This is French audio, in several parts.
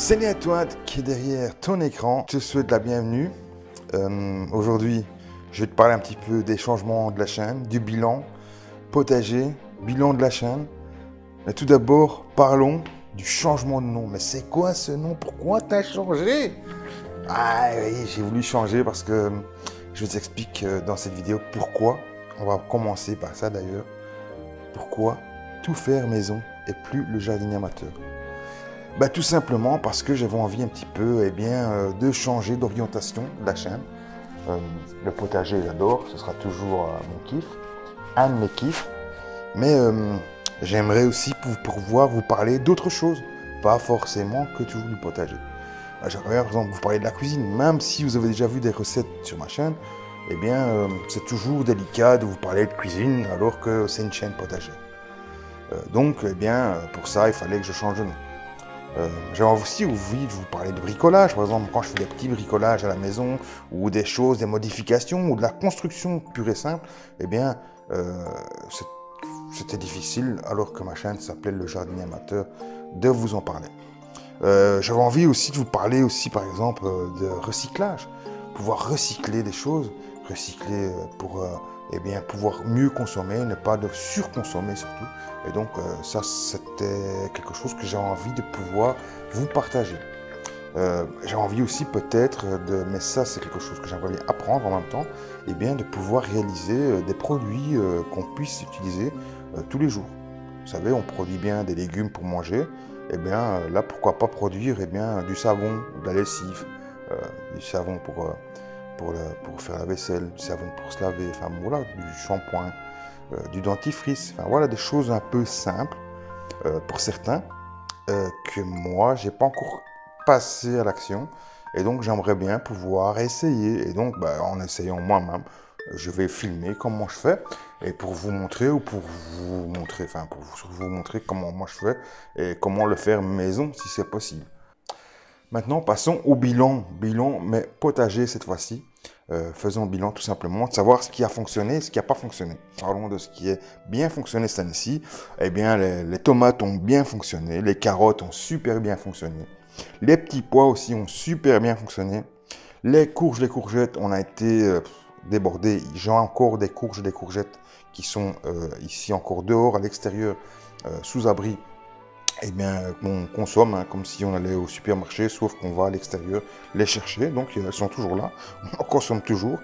Salut à toi qui est derrière ton écran, je te souhaite la bienvenue. Aujourd'hui, je vais te parler un petit peu des changements de la chaîne, du bilan potager, bilan de la chaîne. Mais tout d'abord, parlons du changement de nom. Mais c'est quoi ce nom? Pourquoi tu as changé? Ah oui, j'ai voulu changer parce que je vous explique dans cette vidéo pourquoi. On va commencer par ça d'ailleurs. Pourquoi tout faire maison et plus le jardinier amateur? Bah, tout simplement parce que j'avais envie un petit peu de changer d'orientation de la chaîne. Le potager, j'adore, ce sera toujours mon kiff, un de mes kiffs. Mais j'aimerais aussi pouvoir vous parler d'autre chose, pas forcément que toujours du potager. J'aimerais par exemple vous parler de la cuisine, même si vous avez déjà vu des recettes sur ma chaîne, c'est toujours délicat de vous parler de cuisine alors que c'est une chaîne potager. Pour ça, il fallait que je change de nom. J'avais aussi envie de vous parler de bricolage, par exemple quand je fais des petits bricolages à la maison, ou des choses, des modifications, ou de la construction pure et simple, c'était difficile, alors que ma chaîne s'appelait Le Jardinier Amateur, de vous en parler. J'avais envie aussi de vous parler aussi, par exemple, de recyclage, pouvoir recycler des choses, recycler pour pouvoir mieux consommer, ne pas de surconsommer surtout. Et donc ça, c'était quelque chose que j'ai envie de pouvoir vous partager. J'ai envie aussi peut-être mais ça c'est quelque chose que j'aimerais bien apprendre en même temps, de pouvoir réaliser des produits qu'on puisse utiliser tous les jours. Vous savez, on produit bien des légumes pour manger, là pourquoi pas produire du savon, de la lessive, du savon pour faire la vaisselle, du savon pour se laver, enfin voilà, du shampoing, du dentifrice, enfin voilà des choses un peu simples pour certains que moi j'ai pas encore passé à l'action, et donc j'aimerais bien pouvoir essayer, et donc en essayant moi-même, je vais filmer comment je fais, et pour vous montrer pour vous montrer comment moi je fais et comment le faire maison si c'est possible. Maintenant, passons au bilan, mais potager cette fois-ci. Faisons bilan tout simplement, de savoir ce qui a fonctionné et ce qui n'a pas fonctionné. Parlons de ce qui a bien fonctionné cette année-ci. Les tomates ont bien fonctionné, les carottes ont super bien fonctionné, les petits pois aussi ont super bien fonctionné, les courgettes, on a été débordés. J'ai encore des courgettes qui sont ici encore dehors, à l'extérieur, sous abri. Qu'on consomme comme si on allait au supermarché, sauf qu'on va à l'extérieur les chercher, donc elles sont toujours là, on en consomme toujours.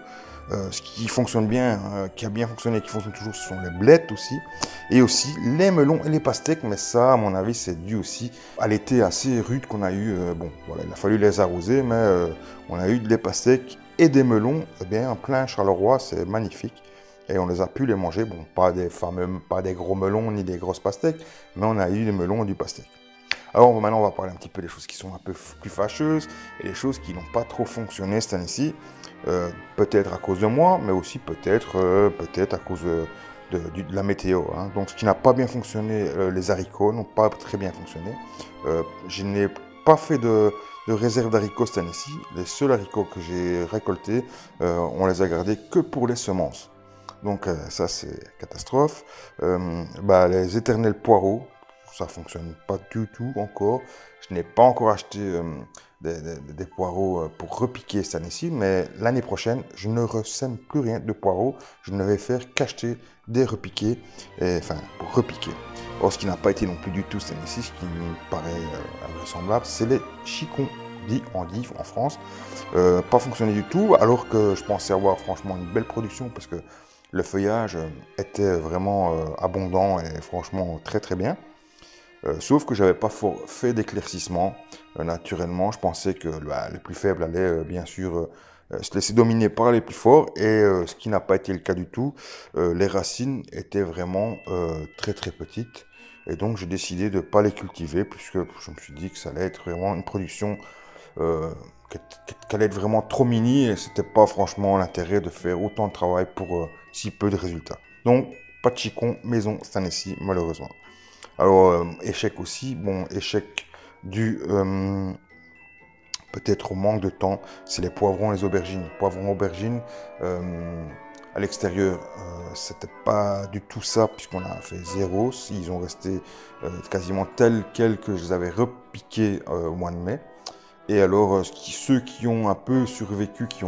Ce qui fonctionne bien, qui a bien fonctionné, qui fonctionne toujours, ce sont les blettes aussi, et aussi les melons et les pastèques, mais ça, à mon avis, c'est dû aussi à l'été assez rude qu'on a eu. Il a fallu les arroser, mais on a eu des pastèques et des melons, en plein Charleroi, c'est magnifique. Et on les a pu les manger, bon, pas des gros melons ni des grosses pastèques, mais on a eu des melons et du pastèque. Alors maintenant, on va parler un petit peu des choses qui sont un peu plus fâcheuses et des choses qui n'ont pas trop fonctionné cette année-ci. Peut-être à cause de moi, mais aussi peut-être à cause de la météo. Donc, ce qui n'a pas bien fonctionné, les haricots n'ont pas très bien fonctionné. Je n'ai pas fait de réserve d'haricots cette année-ci. Les seuls haricots que j'ai récoltés, on les a gardés que pour les semences. Donc ça c'est catastrophe. Les éternels poireaux, ça fonctionne pas du tout encore. Je n'ai pas encore acheté des poireaux pour repiquer cette année-ci, mais l'année prochaine, je ne ressème plus rien de poireaux. Je ne vais faire qu'acheter des repiqués, pour repiquer. Or, ce qui n'a pas été non plus du tout cette année-ci, ce qui me paraît invraisemblable, c'est les chicons, dit endives en France. Pas fonctionné du tout, alors que je pensais avoir franchement une belle production, parce que le feuillage était vraiment abondant et franchement très très bien. Sauf que j'avais pas fait d'éclaircissement. Naturellement, je pensais que les plus faibles allaient bien sûr se laisser dominer par les plus forts, et ce qui n'a pas été le cas du tout. Les racines étaient vraiment très très petites, et donc j'ai décidé de ne pas les cultiver, puisque je me suis dit que ça allait être vraiment une production qu'elle allait être vraiment trop mini, et c'était pas franchement l'intérêt de faire autant de travail pour si peu de résultats. Donc pas de chicon maison cette année-ci, malheureusement. Alors échec aussi, échec dû peut-être au manque de temps, c'est les poivrons et les aubergines. Poivrons, aubergines, à l'extérieur, c'était pas du tout ça, puisqu'on a fait zéro. Ils ont resté quasiment tels quels que je les avais repiqués au mois de mai. Et alors, ceux qui ont un peu survécu, qui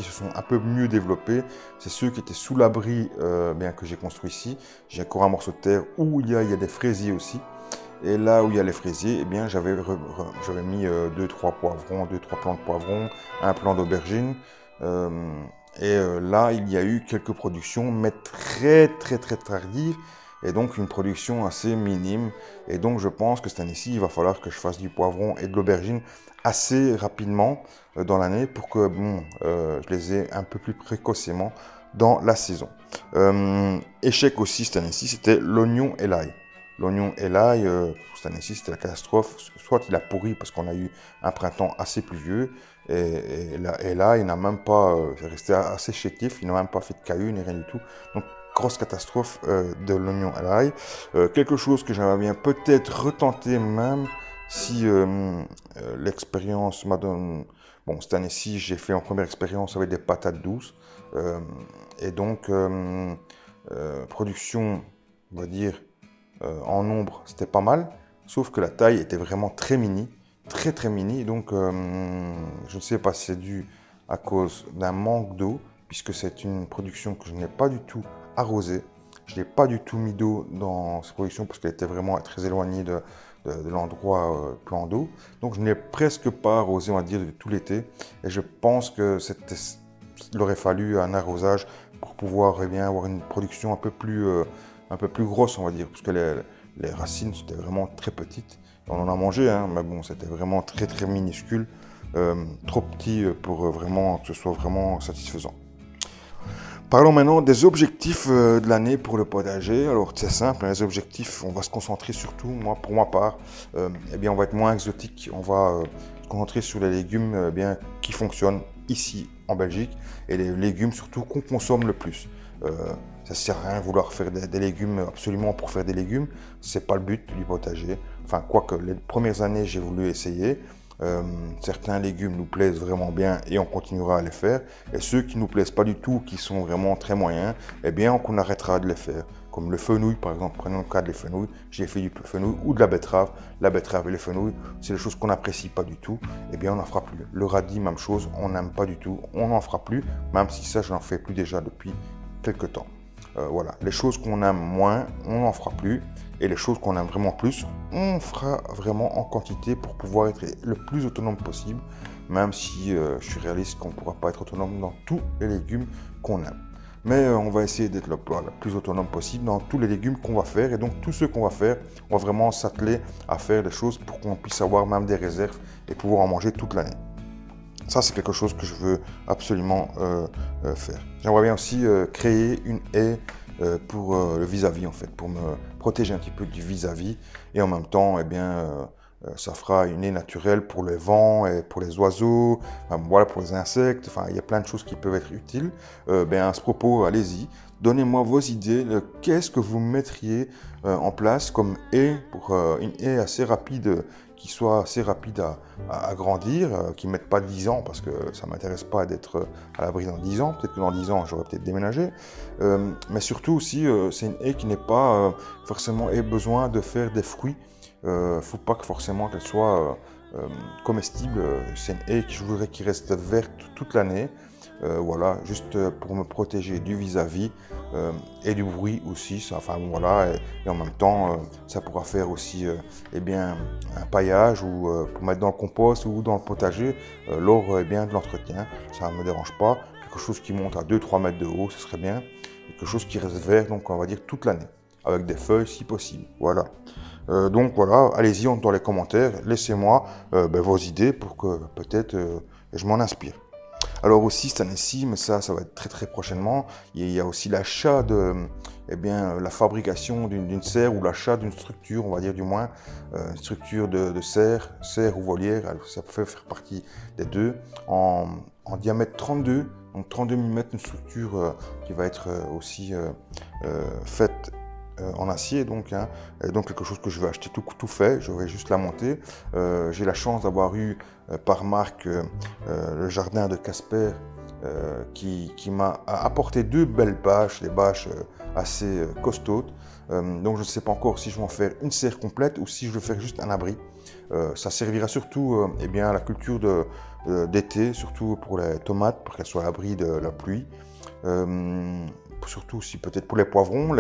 se sont un peu mieux développés, c'est ceux qui étaient sous l'abri bien que j'ai construit ici. J'ai encore un morceau de terre où il y a des fraisiers aussi. Et là où il y a les fraisiers, eh bien, j'avais mis 2-3 poivrons, 2-3 plants de poivrons, un plant d'aubergine. Là, il y a eu quelques productions, mais très tardives. Et donc, une production assez minime. Et donc, je pense que cette année-ci, il va falloir que je fasse du poivron et de l'aubergine assez rapidement dans l'année pour que je les ai un peu plus précocement dans la saison. Échec aussi cette année-ci, c'était l'oignon et l'ail. L'oignon et l'ail, cette année-ci, c'était la catastrophe. Soit il a pourri parce qu'on a eu un printemps assez pluvieux, et là, il n'a même pas, c'est resté assez chétif, il n'a même pas fait de cailloux ni rien du tout. Donc, grosse catastrophe de l'oignon à l'ail. Quelque chose que j'aimerais bien peut-être retenter même si l'expérience m'a donné... Bon, cette année-ci, j'ai fait en première expérience avec des patates douces. Et donc, production, on va dire, en nombre, c'était pas mal. Sauf que la taille était vraiment très mini. Très mini. Donc, je ne sais pas si c'est dû à cause d'un manque d'eau, puisque c'est une production que je n'ai pas du tout arrosée. Je n'ai pas du tout mis d'eau dans cette production parce qu'elle était vraiment très éloignée de l'endroit plan d'eau. Donc je n'ai presque pas arrosé, on va dire, de tout l'été. Et je pense que il aurait fallu un arrosage pour pouvoir avoir une production un peu plus grosse, on va dire, parce que les racines étaient vraiment très petites. On en a mangé, hein, mais bon, c'était vraiment très minuscule, trop petit pour vraiment que ce soit vraiment satisfaisant. Parlons maintenant des objectifs de l'année pour le potager. Alors c'est simple, les objectifs, on va se concentrer surtout, pour ma part, eh bien on va être moins exotique, on va se concentrer sur les légumes qui fonctionnent ici en Belgique et les légumes surtout qu'on consomme le plus. Ça ne sert à rien de vouloir faire des légumes absolument pour faire des légumes, c'est pas le but du potager. Enfin, quoique les premières années j'ai voulu essayer. Certains légumes nous plaisent vraiment bien et on continuera à les faire. Et ceux qui ne nous plaisent pas du tout, qui sont vraiment très moyens, eh bien on arrêtera de les faire. Comme le fenouil par exemple, prenons le cas des fenouils, j'ai fait du fenouil ou de la betterave. La betterave et les fenouils, c'est des choses qu'on n'apprécie pas du tout, eh bien on n'en fera plus. Le radis, même chose, on n'aime pas du tout, on n'en fera plus, même si ça je n'en fais plus déjà depuis quelques temps. Voilà, les choses qu'on aime moins, on n'en fera plus. Et les choses qu'on aime vraiment plus, on fera vraiment en quantité pour pouvoir être le plus autonome possible. Même si je suis réaliste qu'on ne pourra pas être autonome dans tous les légumes qu'on aime. Mais on va essayer d'être le plus autonome possible dans tous les légumes qu'on va faire. Et donc tous ceux qu'on va faire, on va vraiment s'atteler à faire des choses pour qu'on puisse avoir même des réserves et pouvoir en manger toute l'année. Ça, c'est quelque chose que je veux absolument faire. J'aimerais bien aussi créer une haie pour le vis-à-vis, en fait, pour me protéger un petit peu du vis-à-vis. Et en même temps, eh bien, ça fera une haie naturelle pour le vent et pour les oiseaux, voilà, pour les insectes. Enfin, il y a plein de choses qui peuvent être utiles. À ce propos, allez-y, donnez-moi vos idées. Qu'est-ce que vous mettriez en place comme haie pour une haie assez rapide, qui soit assez rapide à grandir, qui ne mette pas 10 ans, parce que ça ne m'intéresse pas d'être à l'abri dans 10 ans. Peut-être que dans 10 ans, j'aurais peut-être déménagé. Mais surtout aussi, c'est une haie qui n'est pas forcément besoin de faire des fruits. Il ne faut pas que forcément qu'elle soit comestible. C'est une haie que je voudrais qu'il reste verte toute l'année. Voilà, juste pour me protéger du vis-à-vis et du bruit aussi. Ça, enfin voilà, et en même temps, ça pourra faire aussi un paillage ou pour mettre dans le compost ou dans le potager lors de l'entretien. Ça ne me dérange pas. Quelque chose qui monte à 2-3 mètres de haut, ce serait bien. Quelque chose qui reste vert, donc on va dire toute l'année, avec des feuilles si possible. Voilà. Donc voilà, allez-y dans les commentaires, laissez-moi vos idées pour que peut-être je m'en inspire. Alors aussi cette année-ci, mais ça va être très prochainement, il y a aussi l'achat de la fabrication d'une serre ou l'achat d'une structure, on va dire du moins, une structure de serre ou volière, ça peut faire partie des deux, en diamètre 32, donc 32 mm, une structure qui va être aussi faite en acier, donc quelque chose que je vais acheter tout fait, je vais juste la monter. J'ai la chance d'avoir eu par marque le jardin de Casper qui m'a apporté deux belles bâches, des bâches assez costaudes, Donc je ne sais pas encore si je vais en faire une serre complète ou si je vais faire juste un abri. Ça servira surtout eh bien, à la culture d'été, surtout pour les tomates, pour qu'elles soient à l'abri de la pluie. Surtout aussi peut-être pour les poivrons,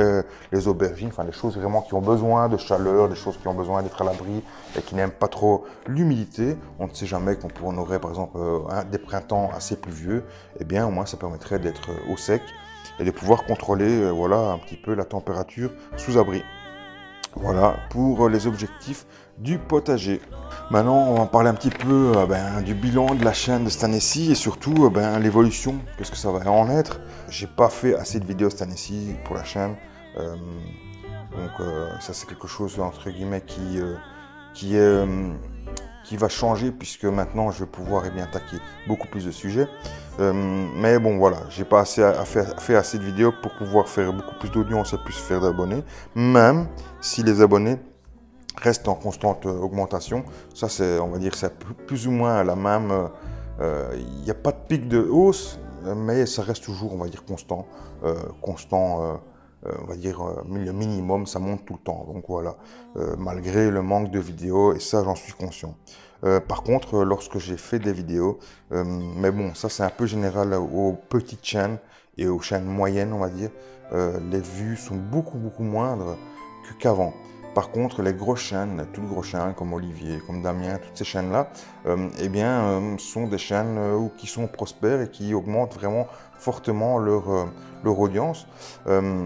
les aubergines, enfin les choses vraiment qui ont besoin de chaleur, des choses qui ont besoin d'être à l'abri et qui n'aiment pas trop l'humidité. On ne sait jamais qu'on aurait par exemple des printemps assez pluvieux, eh bien au moins ça permettrait d'être au sec et de pouvoir contrôler voilà, un petit peu la température sous abri. Voilà pour les objectifs du potager. Maintenant, on va en parler un petit peu du bilan de la chaîne de cette année-ci et surtout l'évolution, qu'est-ce que ça va en être. J'ai pas fait assez de vidéos cette année-ci pour la chaîne, donc ça c'est quelque chose entre guillemets qui va changer puisque maintenant je vais pouvoir attaquer beaucoup plus de sujets. Mais bon voilà, j'ai pas fait assez de vidéos pour pouvoir faire beaucoup plus d'audience et plus faire d'abonnés, même si les abonnés restent en constante augmentation. Ça c'est, on va dire, c'est plus ou moins la même, il n'y a pas de pic de hausse, mais ça reste toujours, on va dire, constant, on va dire le minimum, ça monte tout le temps. Donc voilà, malgré le manque de vidéos, et ça j'en suis conscient. Par contre, lorsque j'ai fait des vidéos, mais bon, ça c'est un peu général aux petites chaînes et aux chaînes moyennes, on va dire, les vues sont beaucoup moindres qu'avant. Par contre, les grosses chaînes, les toutes grosses chaînes comme Olivier, comme Damien, toutes ces chaînes-là, sont des chaînes qui sont prospères et qui augmentent vraiment fortement leur audience.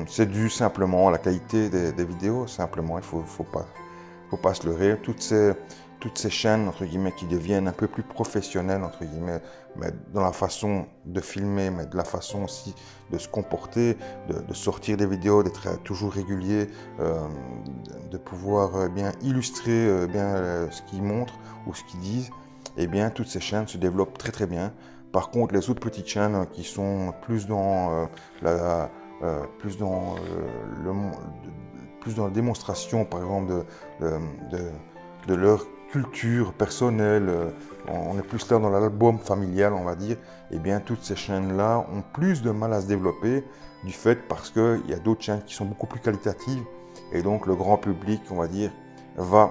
C'est dû simplement à la qualité des vidéos, simplement, il faut pas se leurrer. Toutes ces chaînes, entre guillemets, qui deviennent un peu plus professionnelles, entre guillemets, mais dans la façon de filmer, mais de la façon aussi de se comporter, de sortir des vidéos, d'être toujours régulier, de pouvoir bien illustrer ce qu'ils montrent ou ce qu'ils disent, et bien toutes ces chaînes se développent très bien. Par contre, les autres petites chaînes qui sont plus dans la démonstration, par exemple, de leur culture personnelle, on est plus là dans l'album familial, on va dire, et bien toutes ces chaînes-là ont plus de mal à se développer du fait parce qu'il y a d'autres chaînes qui sont beaucoup plus qualitatives et donc le grand public, on va dire, va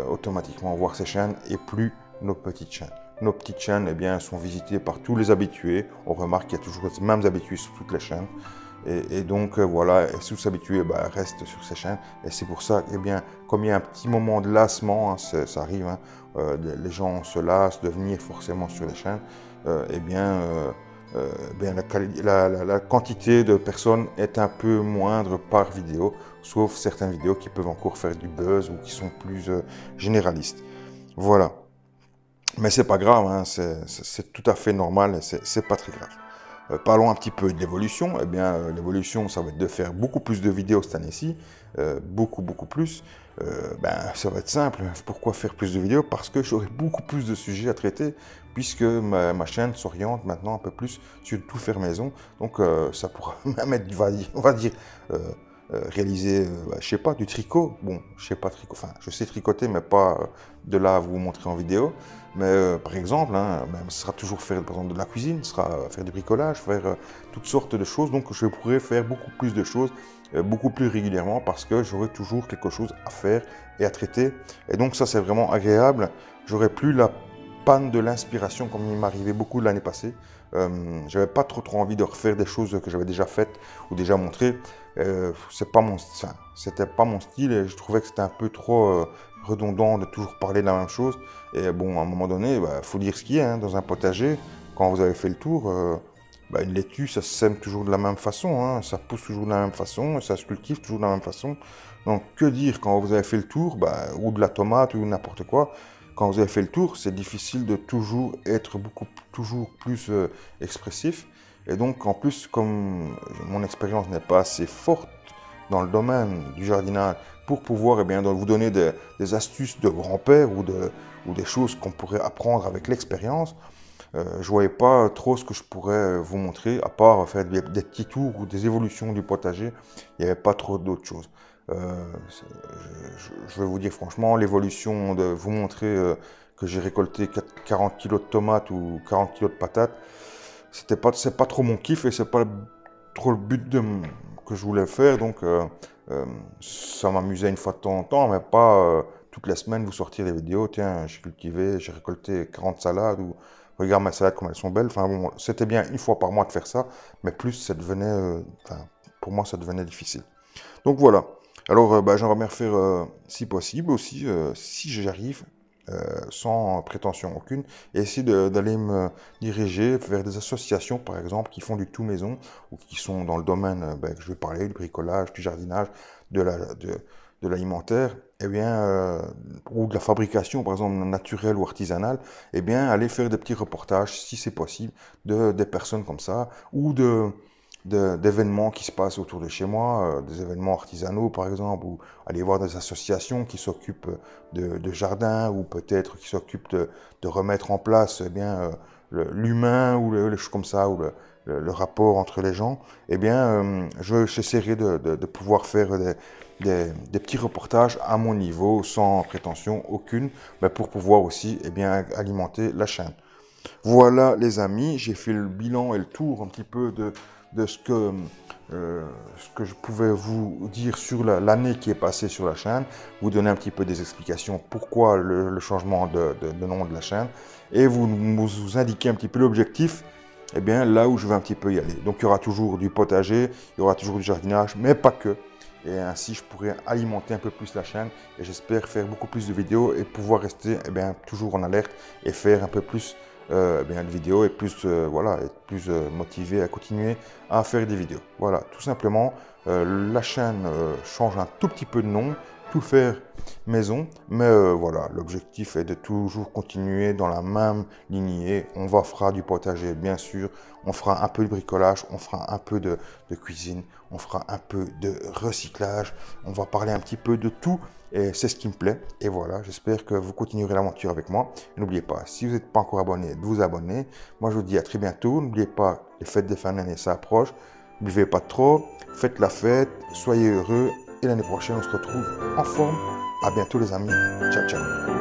automatiquement voir ces chaînes et plus nos petites chaînes. Nos petites chaînes, sont visitées par tous les habitués. On remarque qu'il y a toujours les mêmes habitués sur toutes les chaînes. Et donc voilà, et si vous s'habituez, reste sur ces chaînes. Et c'est pour ça, comme il y a un petit moment de lassement, hein, ça arrive, hein, les gens se lassent de venir forcément sur les chaînes, la quantité de personnes est un peu moindre par vidéo, sauf certaines vidéos qui peuvent encore faire du buzz ou qui sont plus généralistes. Voilà. Mais c'est pas grave, hein, c'est tout à fait normal et c'est pas très grave. Parlons un petit peu de l'évolution. L'évolution, ça va être de faire beaucoup plus de vidéos cette année-ci, beaucoup plus. Ça va être simple. Pourquoi faire plus de vidéos? Parce que j'aurai beaucoup plus de sujets à traiter, puisque ma chaîne s'oriente maintenant un peu plus sur tout faire maison. Donc, ça pourra même être, on va dire, réaliser, je sais pas, du tricot. Bon, je sais pas tricoter, enfin, je sais tricoter, mais pas de là à vous montrer en vidéo. Mais par exemple, ce sera toujours faire par exemple de la cuisine, ce sera faire du bricolage, faire toutes sortes de choses. Donc je pourrai faire beaucoup plus de choses, beaucoup plus régulièrement parce que j'aurai toujours quelque chose à faire et à traiter. Et donc ça c'est vraiment agréable. J'aurai plus la panne de l'inspiration comme il m'arrivait beaucoup l'année passée. J'avais pas trop envie de refaire des choses que j'avais déjà faites ou déjà montrées. C'était pas mon style et je trouvais que c'était un peu trop redondant de toujours parler de la même chose. Et bon, à un moment donné, faut dire ce qu'il y a, hein, dans un potager. Quand vous avez fait le tour, une laitue, ça se sème toujours de la même façon, hein, ça pousse toujours de la même façon, ça se cultive toujours de la même façon. Donc, que dire quand vous avez fait le tour, ou de la tomate ou n'importe quoi, quand vous avez fait le tour, c'est difficile de toujours être toujours plus expressif. Et donc, en plus, comme mon expérience n'est pas assez forte dans le domaine du jardinage pour pouvoir vous donner des astuces de grand-père ou des choses qu'on pourrait apprendre avec l'expérience, je ne voyais pas trop ce que je pourrais vous montrer, à part faire des petits tours ou des évolutions du potager. Il n'y avait pas trop d'autres choses. Je vais vous dire franchement, l'évolution de vous montrer que j'ai récolté 40 kg de tomates ou 40 kg de patates, c'est pas trop mon kiff et c'est pas trop le but que je voulais faire. Donc Ça m'amusait une fois de temps en temps, mais pas toutes les semaines vous sortir des vidéos. Tiens, j'ai cultivé, j'ai récolté 40 salades ou regarde mes salades comme elles sont belles. Enfin bon, c'était bien une fois par mois de faire ça, mais plus ça devenait, pour moi, ça devenait difficile. Donc voilà. Alors, j'aimerais bien faire, si possible aussi, si j'arrive, sans prétention aucune, et essayer d'aller me diriger vers des associations, par exemple, qui font du tout maison, ou qui sont dans le domaine que je vais parler, du bricolage, du jardinage, de l'alimentaire, eh bien, ou de la fabrication, par exemple, naturelle ou artisanale, eh bien, aller faire des petits reportages, si c'est possible, des personnes comme ça, ou d'événements qui se passent autour de chez moi, des événements artisanaux par exemple, ou aller voir des associations qui s'occupent de jardins, ou peut-être qui s'occupent de remettre en place eh bien, l'humain, ou les choses comme ça, ou le rapport entre les gens, eh bien, j'essaierai de pouvoir faire des petits reportages à mon niveau, sans prétention aucune, mais pour pouvoir aussi eh bien, alimenter la chaîne. Voilà les amis, j'ai fait le bilan et le tour un petit peu de ce que je pouvais vous dire sur l'année qui est passée sur la chaîne, vous donner un petit peu des explications pourquoi le changement de nom de la chaîne, et vous indiquer un petit peu l'objectif, eh bien là où je vais un petit peu y aller. Donc il y aura toujours du potager, il y aura toujours du jardinage, mais pas que. Et ainsi, je pourrais alimenter un peu plus la chaîne, et j'espère faire beaucoup plus de vidéos et pouvoir rester eh bien, toujours en alerte et faire un peu plus de vidéos, et plus, voilà, être plus motivé à continuer à faire des vidéos. Voilà, tout simplement, la chaîne change un tout petit peu de nom, tout faire maison, mais voilà, l'objectif est de toujours continuer dans la même lignée. On fera du potager, bien sûr, on fera un peu de bricolage, on fera un peu de cuisine, on fera un peu de recyclage, on va parler un petit peu de tout. Et c'est ce qui me plaît. Et voilà, j'espère que vous continuerez l'aventure avec moi. N'oubliez pas, si vous n'êtes pas encore abonné, de vous abonner. Moi, je vous dis à très bientôt. N'oubliez pas, les fêtes de fin d'année, ça approche. Ne buvez pas trop, faites la fête, soyez heureux. Et l'année prochaine, on se retrouve en forme. À bientôt les amis. Ciao, ciao.